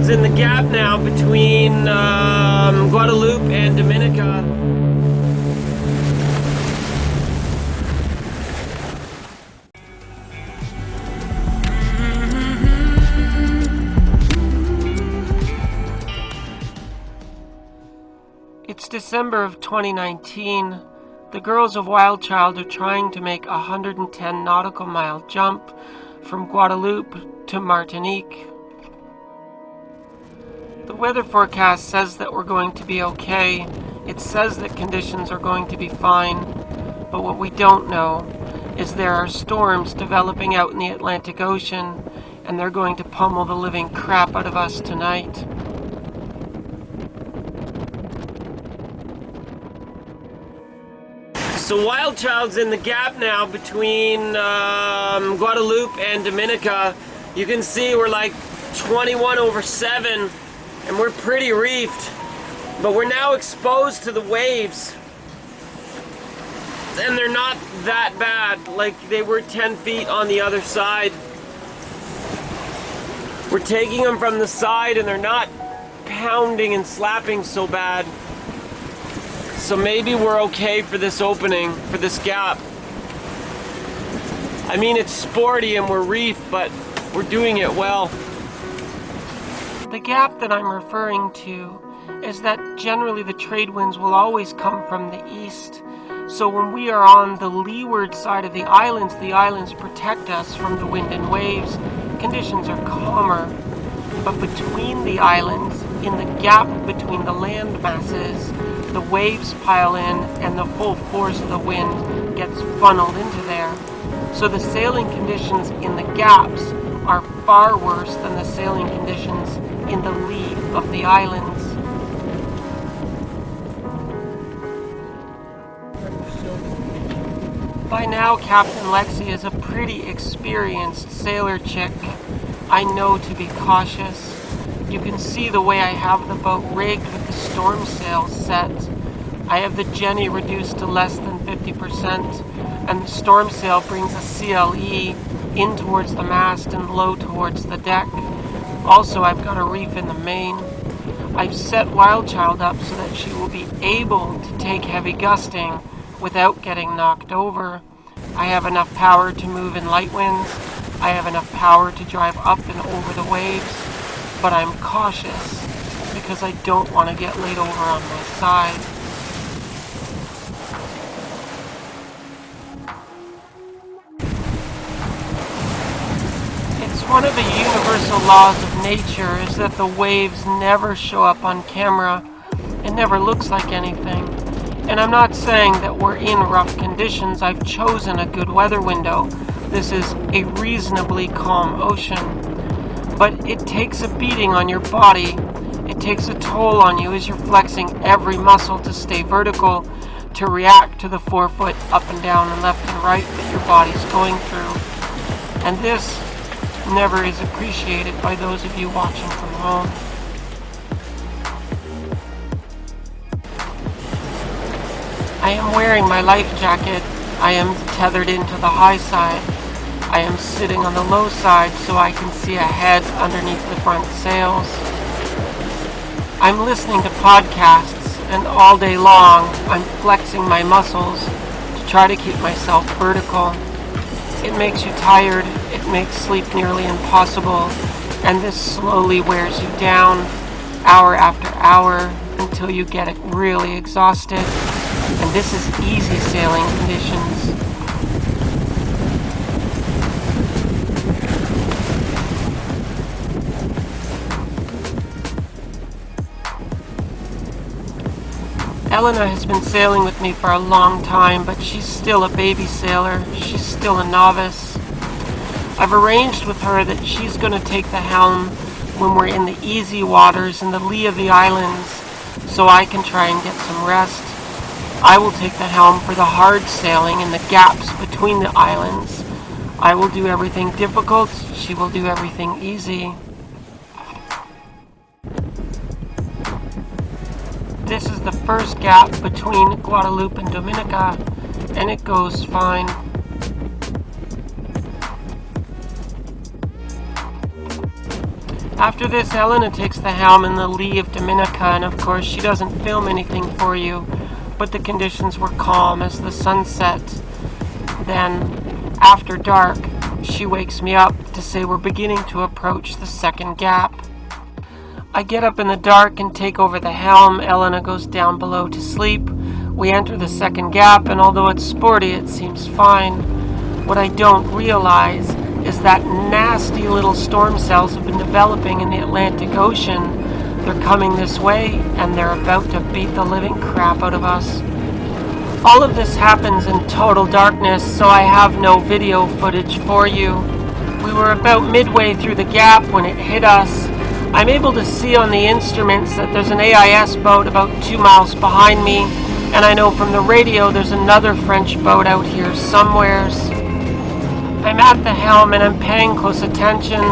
WildChild's in the gap now between Guadeloupe and Dominica. It's December of 2019. The girls of WildChild are trying to make a 110 nautical mile jump from Guadeloupe to Martinique. The weather forecast says that we're going to be okay. It says that conditions are going to be fine. But what we don't know is there are storms developing out in the Atlantic Ocean, and they're going to pummel the living crap out of us tonight. So WildChild's in the gap now between Guadeloupe and Dominica. You can see we're like 21/7 and we're pretty reefed, but we're now exposed to the waves and they're not that bad like they were 10 feet on the other side. We're taking them from the side and they're not pounding and slapping so bad. So maybe we're okay for this opening, for this gap. I mean, it's sporty and we're reefed, but we're doing it well. The gap that I'm referring to is that generally the trade winds will always come from the east. So when we are on the leeward side of the islands protect us from the wind and waves. Conditions are calmer. But between the islands, in the gap between the land masses, the waves pile in and the full force of the wind gets funneled into there. So the sailing conditions in the gaps are far worse than the sailing conditions in the lee of the islands. By now, Captain Lexi is a pretty experienced sailor chick. I know to be cautious. You can see the way I have the boat rigged with the storm sails set. I have the Jenny reduced to less than 50%, and the storm sail brings a CLE in towards the mast and low towards the deck. Also, I've got a reef in the main. I've set WildChild up so that she will be able to take heavy gusting without getting knocked over. I have enough power to move in light winds. I have enough power to drive up and over the waves, but I'm cautious because I don't want to get laid over on my side. One of the universal laws of nature is that the waves never show up on camera. It never looks like anything. And I'm not saying that we're in rough conditions. I've chosen a good weather window. This is a reasonably calm ocean. But it takes a beating on your body. It takes a toll on you as you're flexing every muscle to stay vertical, to react to the forefoot up and down and left and right that your body's going through. And this never is appreciated by those of you watching from home. I am wearing my life jacket. I am tethered into the high side. I am sitting on the low side so I can see ahead underneath the front sails. I'm listening to podcasts, and all day long I'm flexing my muscles to try to keep myself vertical. It makes you tired, it makes sleep nearly impossible, and this slowly wears you down, hour after hour, until you get really exhausted. And this is easy sailing conditions. Elena has been sailing with me for a long time, but she's still a baby sailor. She's still a novice. I've arranged with her that she's going to take the helm when we're in the easy waters in the lee of the islands, so I can try and get some rest. I will take the helm for the hard sailing in the gaps between the islands. I will do everything difficult. She will do everything easy. This is the first gap between Guadeloupe and Dominica, and it goes fine. After this, Elena takes the helm in the lee of Dominica, and of course she doesn't film anything for you, but the conditions were calm as the sun set. Then, after dark, she wakes me up to say we're beginning to approach the second gap. I get up in the dark and take over the helm. Elena goes down below to sleep. We enter the second gap, and although it's sporty, it seems fine. What I don't realize is that nasty little storm cells have been developing in the Atlantic Ocean. They're coming this way, and they're about to beat the living crap out of us. All of this happens in total darkness, so I have no video footage for you. We were about midway through the gap when it hit us. I'm able to see on the instruments that there's an AIS boat about 2 miles behind me, and I know from the radio there's another French boat out here somewheres. I'm at the helm and I'm paying close attention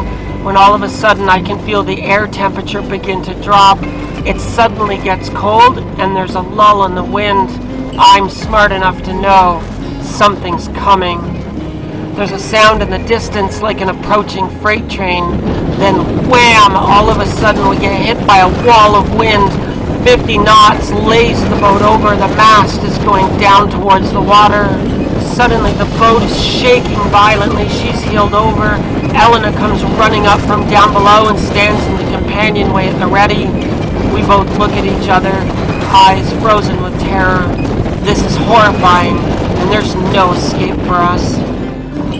when all of a sudden I can feel the air temperature begin to drop. It suddenly gets cold and there's a lull in the wind. I'm smart enough to know something's coming. There's a sound in the distance like an approaching freight train. Then wham! All of a sudden we get hit by a wall of wind. 50 knots lays the boat over. The mast is going down towards the water. Suddenly the boat is shaking violently. She's heeled over. Elena comes running up from down below and stands in the companionway at the ready. We both look at each other, eyes frozen with terror. This is horrifying, and there's no escape for us.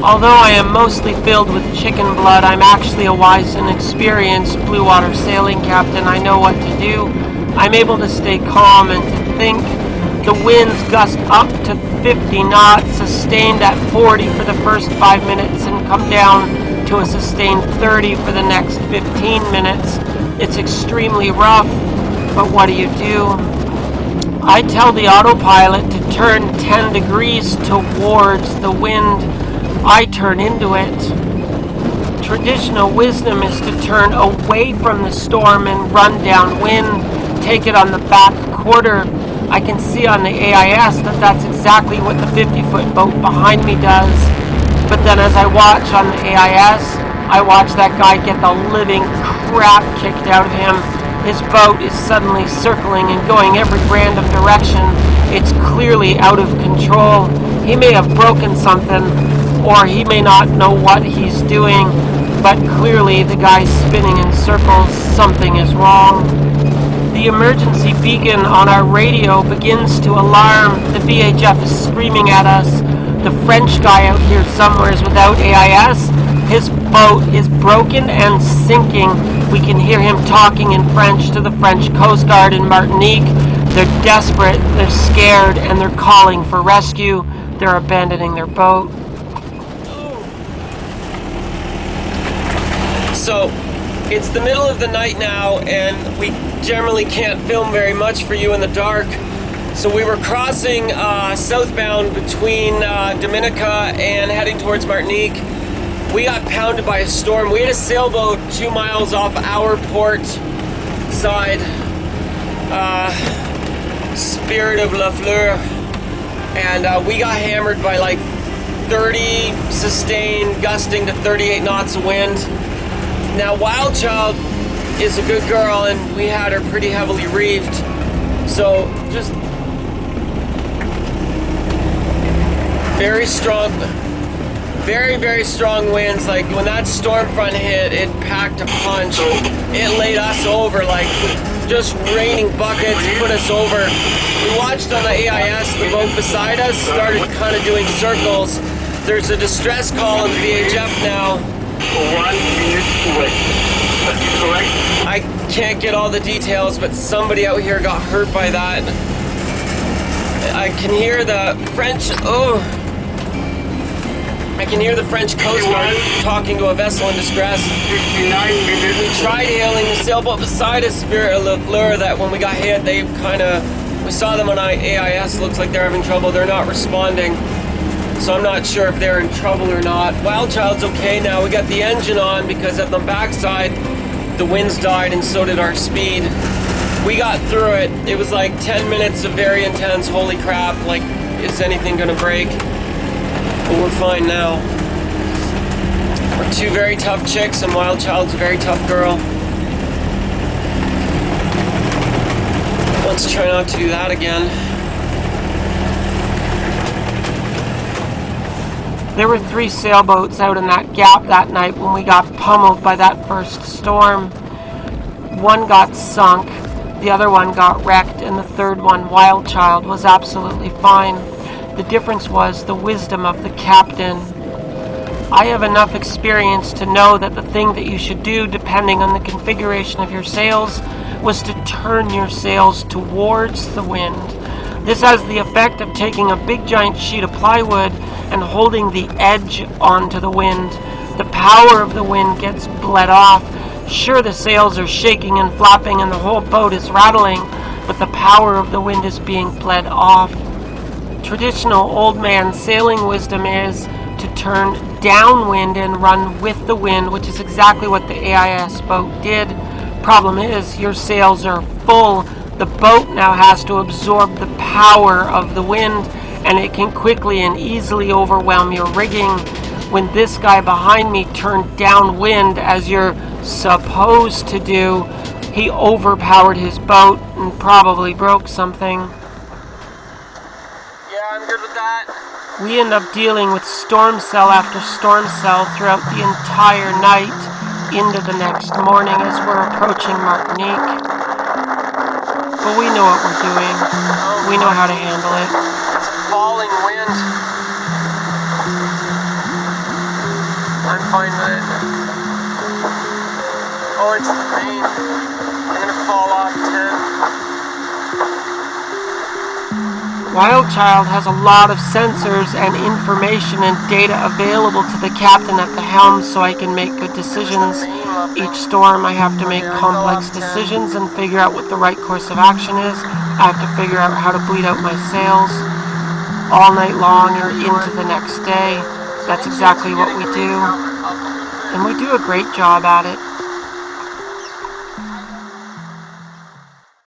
Although I am mostly filled with chicken blood, I'm actually a wise and experienced blue water sailing captain. I know what to do. I'm able to stay calm and to think. The winds gust up to 50 knots, sustained at 40 for the first 5 minutes, and come down to a sustained 30 for the next 15 minutes. It's extremely rough, but what do? I tell the autopilot to turn 10 degrees towards the wind. I turn into it. Traditional wisdom is to turn away from the storm and run downwind, take it on the back quarter. I can see on the AIS that that's exactly what the 50-foot boat behind me does. But then as I watch on the AIS, I watch that guy get the living crap kicked out of him. His boat is suddenly circling and going every random direction. It's clearly out of control. He may have broken something, or he may not know what he's doing, but clearly the guy's spinning in circles. Something is wrong. The emergency beacon on our radio begins to alarm. The VHF is screaming at us. The French guy out here somewhere is without AIS. His boat is broken and sinking. We can hear him talking in French to the French Coast Guard in Martinique. They're desperate, they're scared, and they're calling for rescue. They're abandoning their boat. So, it's the middle of the night now, and we generally can't film very much for you in the dark. So we were crossing southbound between Dominica and heading towards Martinique. We got pounded by a storm. We had a sailboat 2 miles off our port side, Spirit of La Fleur, and we got hammered by like 30 sustained, gusting to 38 knots of wind. Now, WildChild is a good girl, and we had her pretty heavily reefed. So, just very strong, very strong winds. Like, when that storm front hit, it packed a punch. It laid us over, like, just raining buckets, put us over. We watched on the AIS, the boat beside us started kind of doing circles. There's a distress call on the VHF now. 1 minute away. That's correct? I can't get all the details, but somebody out here got hurt by that. I can hear the French, I can hear the French Coast Guard talking to a vessel in distress. 59 minutes. We tried hailing the sailboat beside us, Spirit of La Fleur, that when we got hit, they we saw them on AIS, looks like they're having trouble, they're not responding. So I'm not sure if they're in trouble or not. WildChild's okay now. We got the engine on because at the backside, the winds died and so did our speed. We got through it. It was like 10 minutes of very intense, holy crap, like, is anything gonna break? But we're fine now. We're two very tough chicks and WildChild's a very tough girl. Let's try not to do that again. There were 3 sailboats out in that gap that night when we got pummeled by that first storm. One got sunk, the other one got wrecked, and the third one, WildChild, was absolutely fine. The difference was the wisdom of the captain. I have enough experience to know that the thing that you should do, depending on the configuration of your sails, was to turn your sails towards the wind. This has the effect of taking a big giant sheet of plywood and holding the edge onto the wind. The power of the wind gets bled off. Sure, the sails are shaking and flapping and the whole boat is rattling, but the power of the wind is being bled off. Traditional old man sailing wisdom is to turn downwind and run with the wind, which is exactly what the AIS boat did. Problem is, your sails are full. The boat now has to absorb the power of the wind, and it can quickly and easily overwhelm your rigging. When this guy behind me turned downwind, as you're supposed to do, he overpowered his boat and probably broke something. Yeah, I'm good with that. We end up dealing with storm cell after storm cell throughout the entire night into the next morning as we're approaching Martinique. But we know what we're doing. We know how to handle it. It's falling wind. I'm fine with it. Oh, it's the main. I'm gonna fall off 10. WildChild has a lot of sensors and information and data available to the captain at the helm so I can make good decisions. Each storm I have to make complex decisions and figure out what the right course of action is. I have to figure out how to bleed out my sails all night long or into the next day. That's exactly what we do. And we do a great job at it.